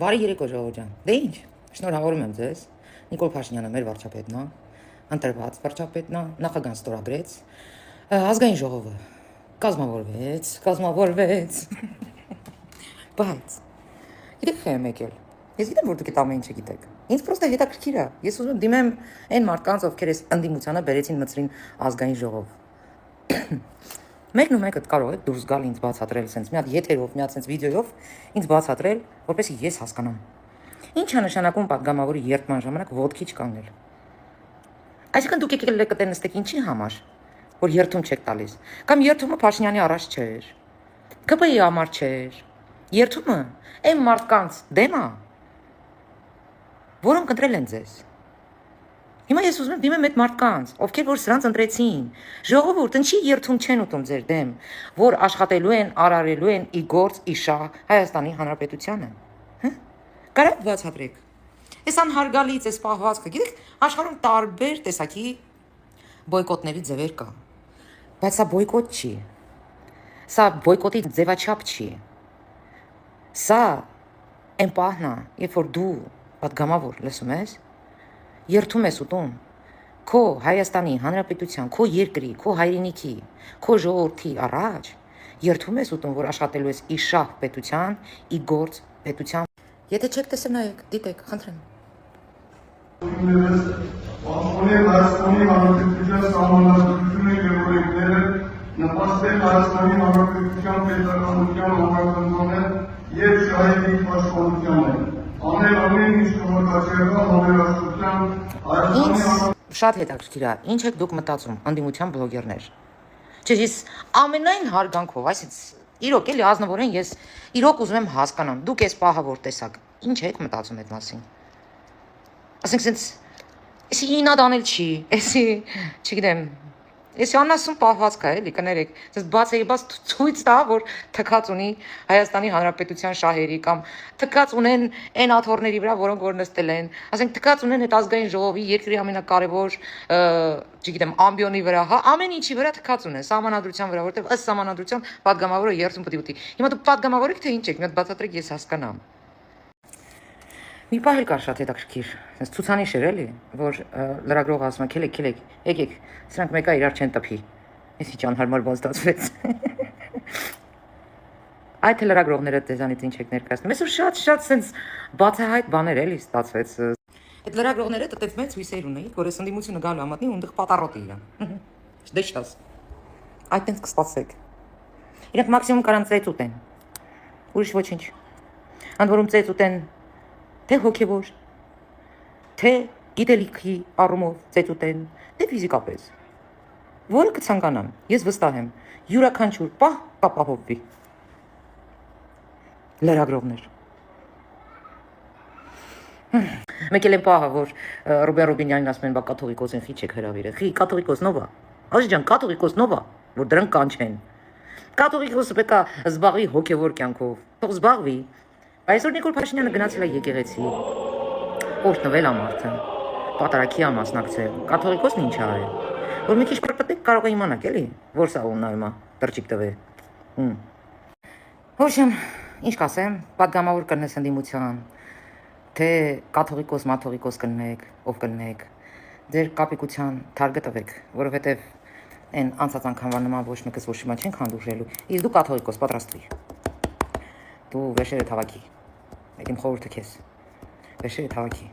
Բարի երեկո ժողովուրդ ջան։ Դե ինչ, շնորհավորում եմ ձեզ։ Նիկոլ Փաշինյանը մեր վարչապետն է, ընտրված վարչապետն է, նախագահն ստորագրեց։ Ազգային ժողովը կազմավորվեց։ Բայց գիտեք թե մեկ էլ։ Ես գիտեմ, որ դուք այդ ամեն ինչը գիտեք։ Ինձ պրոստը հետաքրքիր է։ Ես ուզում եմ դիմեմ այն մարդկանց, ովքեր այս ընդդիմությանը բերեցին մտցրին ազգային ժողով։ Մեկն ու մեկը կարող եք դուրս գալ ինձ բացատրել sense մի հատ եթերով, մի հատ sense վիդեոյով ինձ բացատրել, որպեսզի ես հասկանամ։ Ինչ է նշանակում падգամավորի երթման ժամանակ ոտքի չկանգնել։ Այսինքն դուք եկել եք այդտեղ նստեք ինչի համար, որ երթում չեք տալիս։ Կամ երթումը Փաշինյանի առաջ չէր։ ԿՊ-ի համար չէր։ Երթումը այն մարդկանց դեմ է, որոնք ընտրել են ձեզ։ Հիմա ես ուզում եմ դիմեմ այդ մարդկանց, ովքեր որ սրանց ընտրեցին։ Ժողովուրդ, ինչի երթում չեն ուտում ձեր դեմ, որ աշխատելու են, արարելու են ի գործ, ի շահ Հայաստանի Հանրապետությանը։ Կարա՞ք բացատրեք։ Այս անհարգալից էս պահվածքը, գիտեք, աշխարհում տարբեր տեսակի բոյկոտների ձևեր կա։ Բայց սա բոյկոտ չի։ Սա բոյկոտի ձևաչափ չի։ Սա այն պահն է, երբ որ դու падգամավոր լսում ես, երթում ես ուտում քո Հայաստանի Հանրապետության, քո երկրի, քո հայրենիքի, քո ժողովրդի առաջ, երթում ես ուտում, որ աշխատելու ես ի շահ պետության, ի գործ պետության։ Եթե չեք տեսել նայեք, դիտեք, խնդրեմ։ Հայաստանի Հանրապետության սահմանադրությունը եւ օրենքները նպաստել Հայաստանի Հանրապետության պետականության համակարգմանը եւ շահերի պաշտպանությանը։ Անել ամեն ինչ կողմնակացիական համերաշխության Հայաստանի Շատ հետաքրքիր է, ինչ եք դուք մտածում, ընդդիմության բլոգերներ։ Չէ, ես ամենայն հարգանքով, այսինքն իրոք էլի ազնվորեն ես իրոք ուզում եմ հասկանամ, դուք այս պահը որ տեսակ, ինչ եք մտածում այդ մասին։ Ասենք էսի ինատ անել չի, էսի, չգիտեմ, էսի անասուն պահվածք է, էլի, կներեք, ես բաց ցույց տա, որ թքած ունի Հայաստանի Հանրապետության շահերի կամ թքած ունեն այն աթոռների վրա, որոնք որ նստել են, ասենք թքած ունեն այդ ազգային ժողովի երկրի ամենակարևոր, չգիտեմ, ամբիոնի վրա, հա, ամեն ինչի վրա թքած ունեն, սահմանադրության վրա, որտեղ ըստ սահմանադրության падգամավորը երթում պետք է ուտի։ Հիմա դուք падգամավոր եք թե ինչ եք, մի հատ բացատրեք, ես հասկանամ։ Մի պահ էլ կար շատ հետաքրքիր, sense ցուցանիշ էր էլի, որ լրագրողը ասում է, քելեք, եկեք, սրանք մեկը իրար չեն տփի։ Էսի ճանհարմար բան ստացվեց։ Այդ լրագրողները դեզանից ինչ եք ներկայացնում։ Այսօր շատ sense բացահայտ բաներ էլի ստացվեց։ Այդ լրագրողները դեռ մեծ հույսեր ունեին, որ այս ընդդիմությունը գալու ամատնի ու ընդեղ պատառոտի իրան։ Դե շտաս։ Այդտենց կստացեք։ Իրենք մաքսիմում կարան ծեծ ուտեն։ Ուրիշ ոչինչ։ Ընդ որում ծեծ ուտեն թե հոգևոր, թե գիտելիքի առումով ծեծ ուտեն, թե ֆիզիկապես։ Որը կցանկանան, ես վստահ եմ, յուրաքանչյուր պահ կապահովվի։ Լրագրողներ։ Մեկ էլ են պահը, որ Ռոբեն Ռոբինյանին ասում են, բա կաթողիկոսին խի չեք հրավիրել։ Խի կաթողիկոս նովա։ Աշ ջան, կաթողիկոս նովա, որ դրանք կանչեն։ Կաթողիկոսը պետք է զբաղվի հոգևոր կյանքով։ Թող զբաղվի։ Այսօր Նիկոլ Փաշինյանը գնացել է եկեղեցի, օրհնվել է մարդը, պատարագի է մասնակցել, կաթողիկոսն ինչ է արել, որ մի քիչ պրկտեք կարող է իմանաք էլի, որ սա ուննայում է, տրջիկ տվե։ Ոչմ, ինչ կասեմ, падգամավոր կրնես ընդդիմության, թե կաթողիկոս, մաթողիկոս կնեք, ով կնեք, ձեր կապիկության թարգը տվեք, որովհետև այն անցած անգամվա նման ոչ մեկս ոչ հիմա չենք հանդուրժելու, իսկ դու կաթողիկոս պատրաստվի։ Դու վերջերը թավակի, այդ իմ խորհուրդը քեզ, վերջերը թավակի։